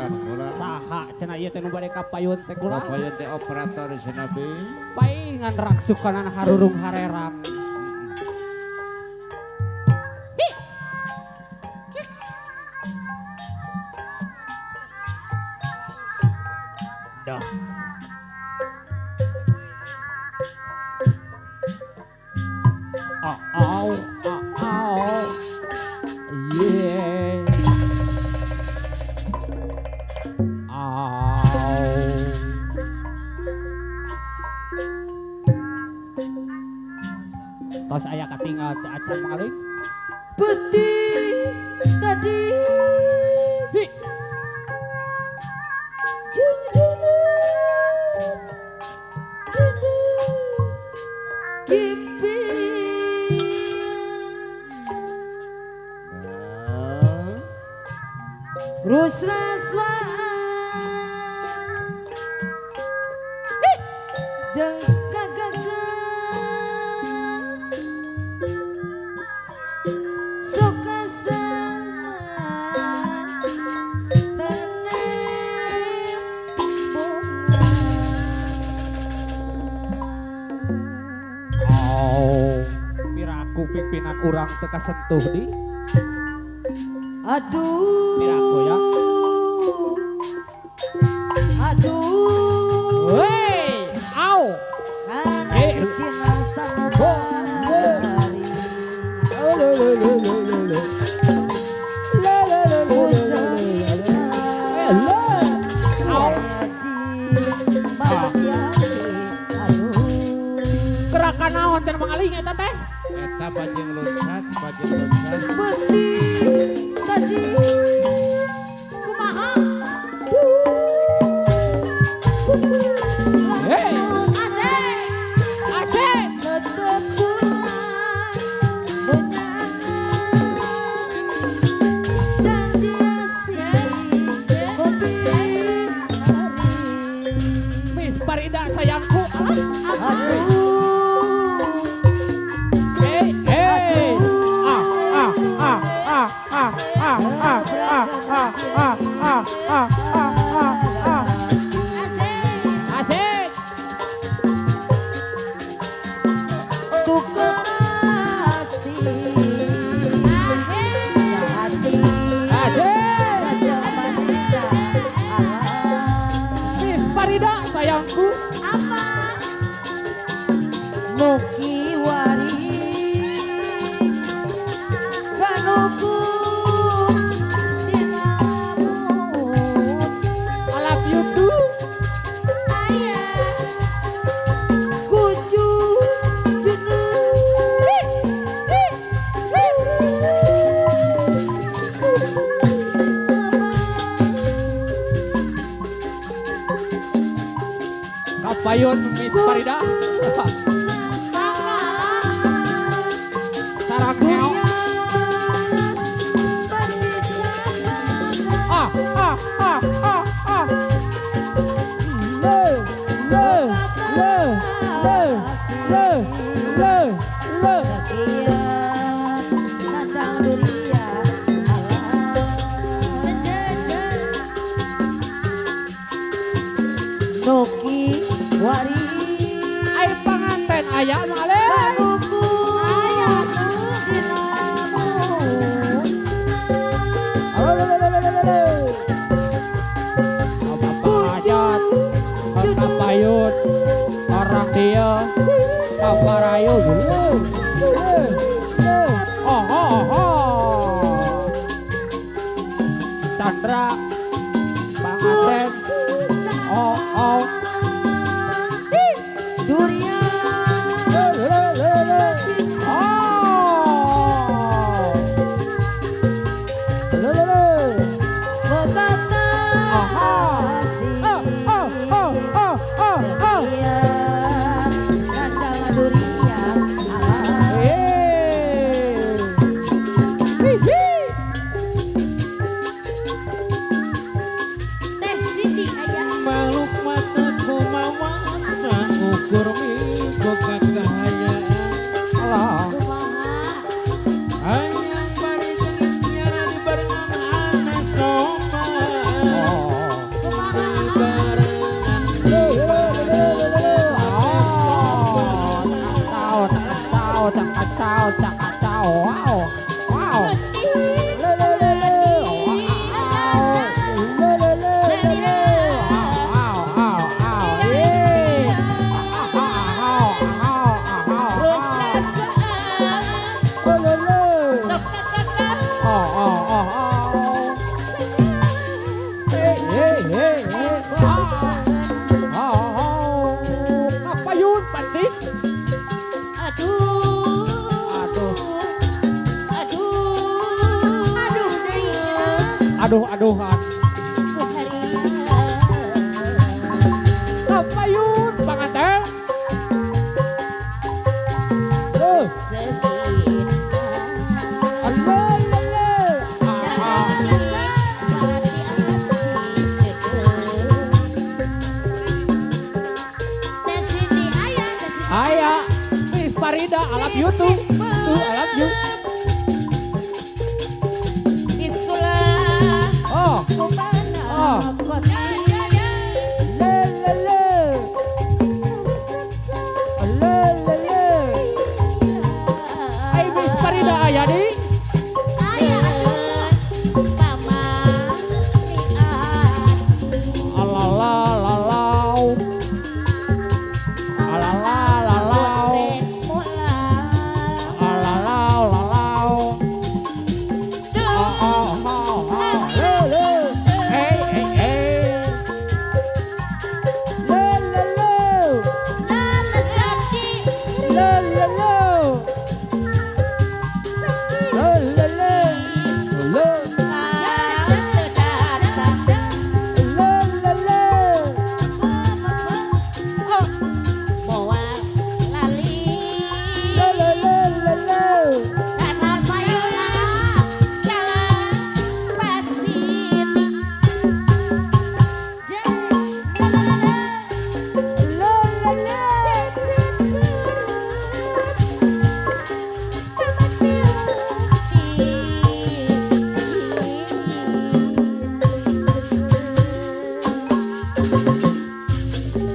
Masakan kula. Saha cenah ieu teh nu bade kapayun teh kula. Kapayun teh operator sinabi. Paingan raksukanan harurung harerang. Dah. Au, yeah. Tos aya katinggal teh acan pangaling. Peti tadi Hi. junjungan dada kipi Rus raswaan jeung gagaga Pimpinan urang teka sentuh di aduh Miraku ya. Aduh Wey, au. anak Cina sanubari Gerakan naon cenah mangaling eta teh? Eta bajing loncat, bajing loncat. Beti tadi kumaha Hey, asik aceh. tetep pulang menyanyi janji asik kopi hari Miss Farida sayangku. aduh Hey, hey. Ah, ah, ah, ah, ah, ah, ah, ah, ah, ah, ah, ah, ah, ah. Asik. tukar hati hati Asik. Raja Madinah alam Miss Farida sayangku. mugi wari kanuku dinamun I love you too. ayah kucu Kapayun Miss Farida. Sarang ngeok. Ah, ah, ah, ah, ah. Le, le, le, le, le, le, le. Noki wari Air panganten aya male. kanuku dinamun Apa hajat? Kapayun. Orang dia. Kaparayu dulu. Oh, oh, oh. Chandra. Panganten. Oh, oh. durian Le, le, le, le. Oh. Le, le, le. Betata Aha. Oh, oh, oh, oh, oh, oh. kandang durian alam Hey. Wih, wih. Teh Siti aya Peluk mataku mama sangukur minggu kekayaan Allah kumaha hayang bari jeung nyara di barengan anak soma aduh-aduhan. Kapayun panganten. Terus. Ayah, Miss Farida, I love you too. I love you. Oh, Hai Miss Farida ayah di. Alalalau. Alalalau. Alalalau. Hey, hey, hey.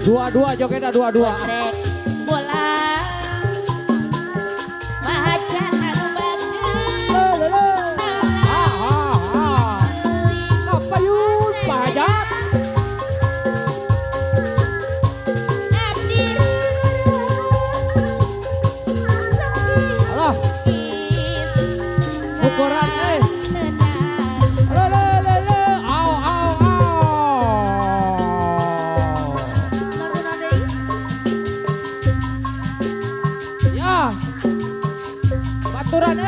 Dua-dua jogetnya dua-dua. Kapayun pahajat. Alah, ukuran Au, au, au. Ya, baturan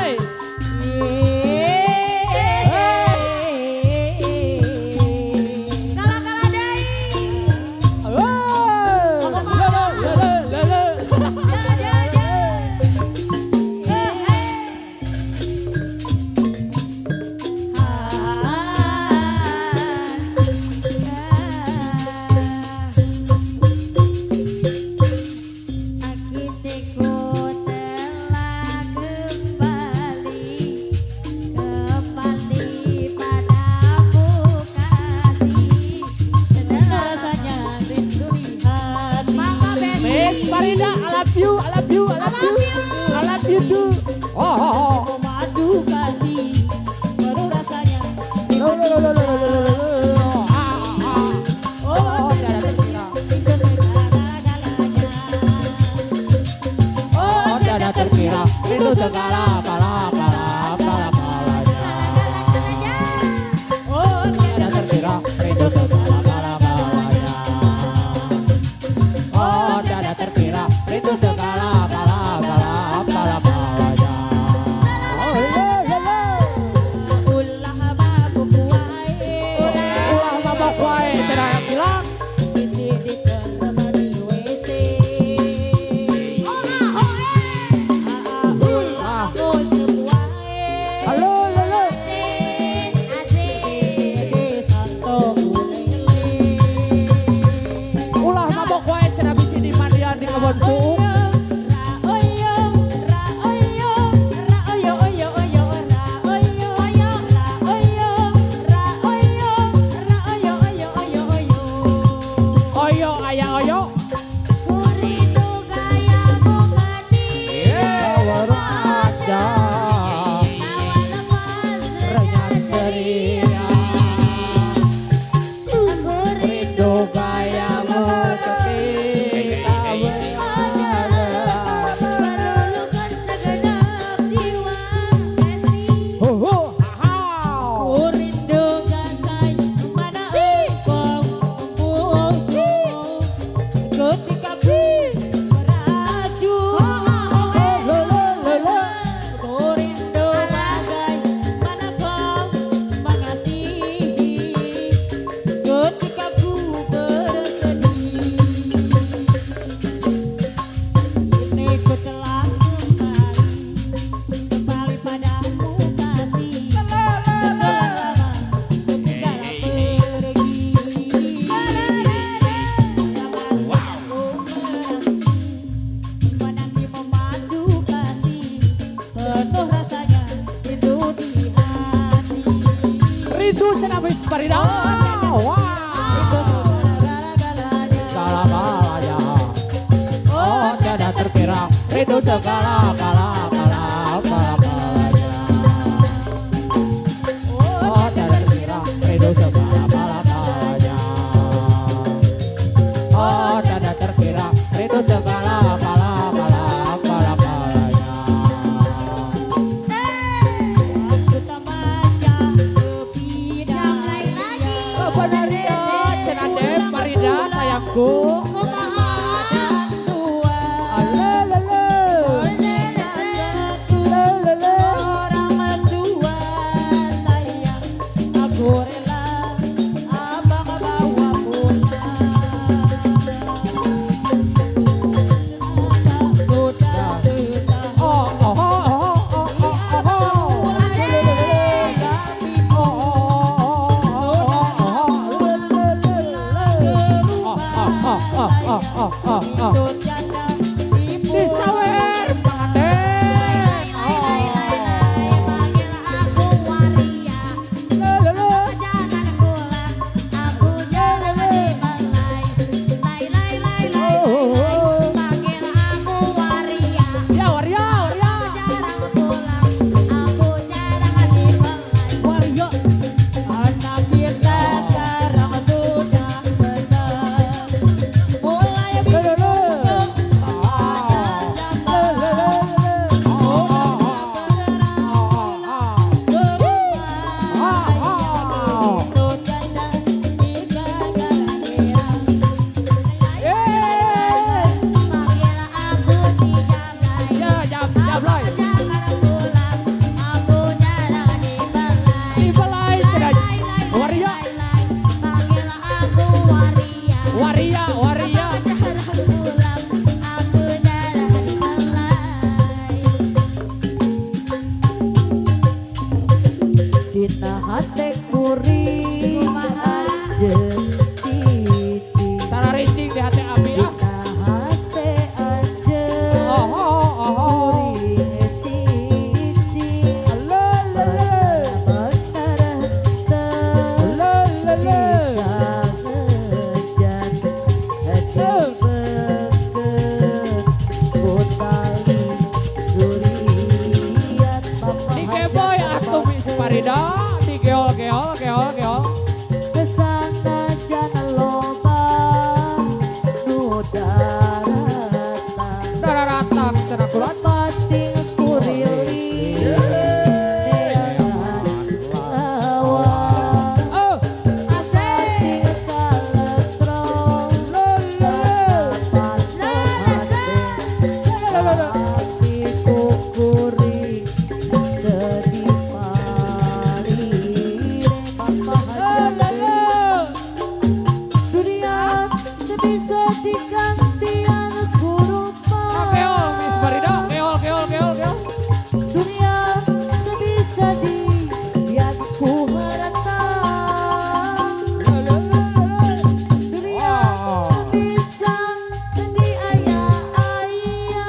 Farida, I love you, I love you, I love you, I love you too. Oh. Madu kasih baru rasanya. Oh, dada terkira. Oh, dada terkira. Rindu segala palanya. Oh, dada terkira. Rindu segala palanya. Oh, dada terkira. Rindu segala palanya. Oh, Ulah mabuk wae. ulah mabok wae, tidak yang bilang. Isi di kamar di WC. Ah, Oh semua halo. di santo ulele. Ulah mabok wae, cenah bisi di mandian di kebon suuk. Oyo ayah oyo. Awal aja. Renyah ceria. Rindu gayamu ketika rindu segala kala kalanya. Oh tak terkira rindu segala kala kalanya. Oh tak terkira rindu segala kala kalanya. Aku tak baca kepidang Benar ya, cenade Farida sayangku. orang tua sayang aku rela abang bawa pulang sudah Disawer panganten. Ya waria. Wario anak kita sekarang sudah besar mulai bingung Ya jam lai. Di balai cenah. Waria. Dina hate kuring anjeun cici. Tara ricing di hati abi ah. Dina hate anjeun kuring cici. Bener teu bisa ngejan dibeket ku tali durian Di keboy atuh Miss Farida. Di geol. kesana jana loba nu daratan Dararatan cenah kulan. pating kurili lawan Oh. pating kaletrong dapat hati kukuri jadi pari dunia sebisa digantian kurupa Geol Miss Farida. Geol. dunia sebisa dibiar ku haratang dunia sebisa diaya-aya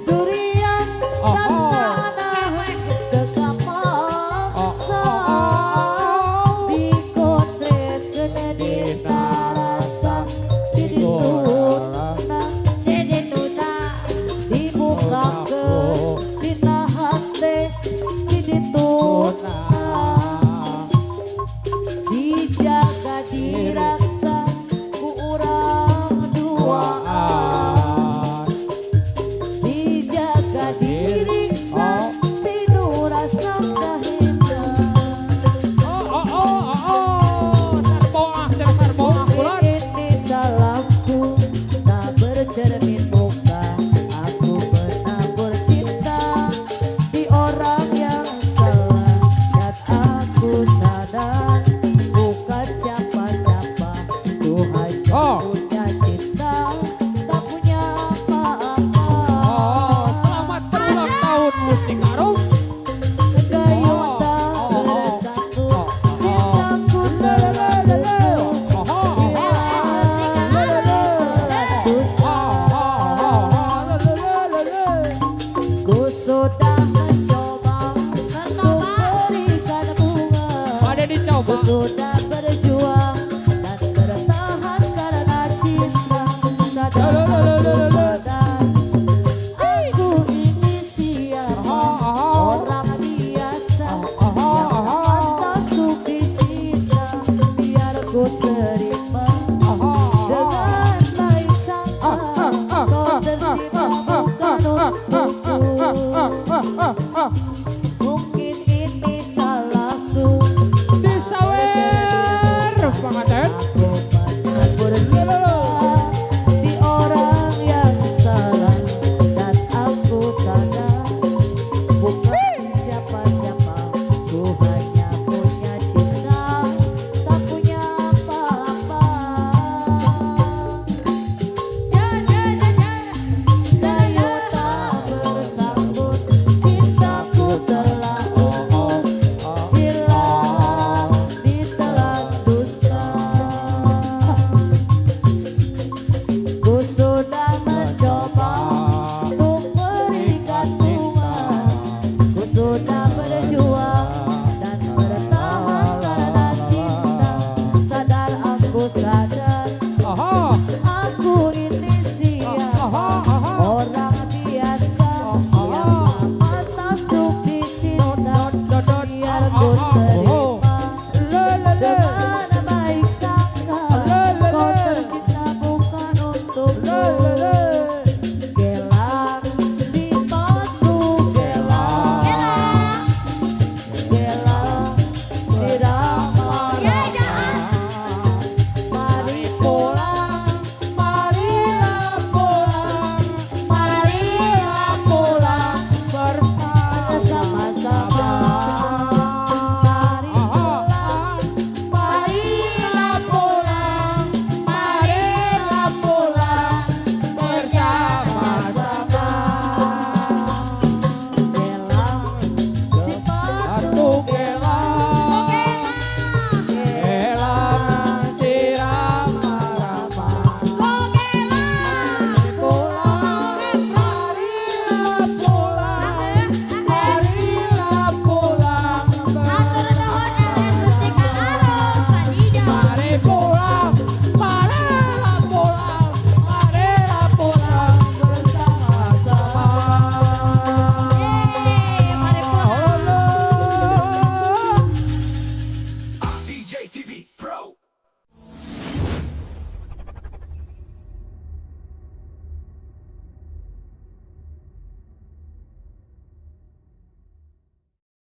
durian karena tegak maksa dikotret kena ditara Oho.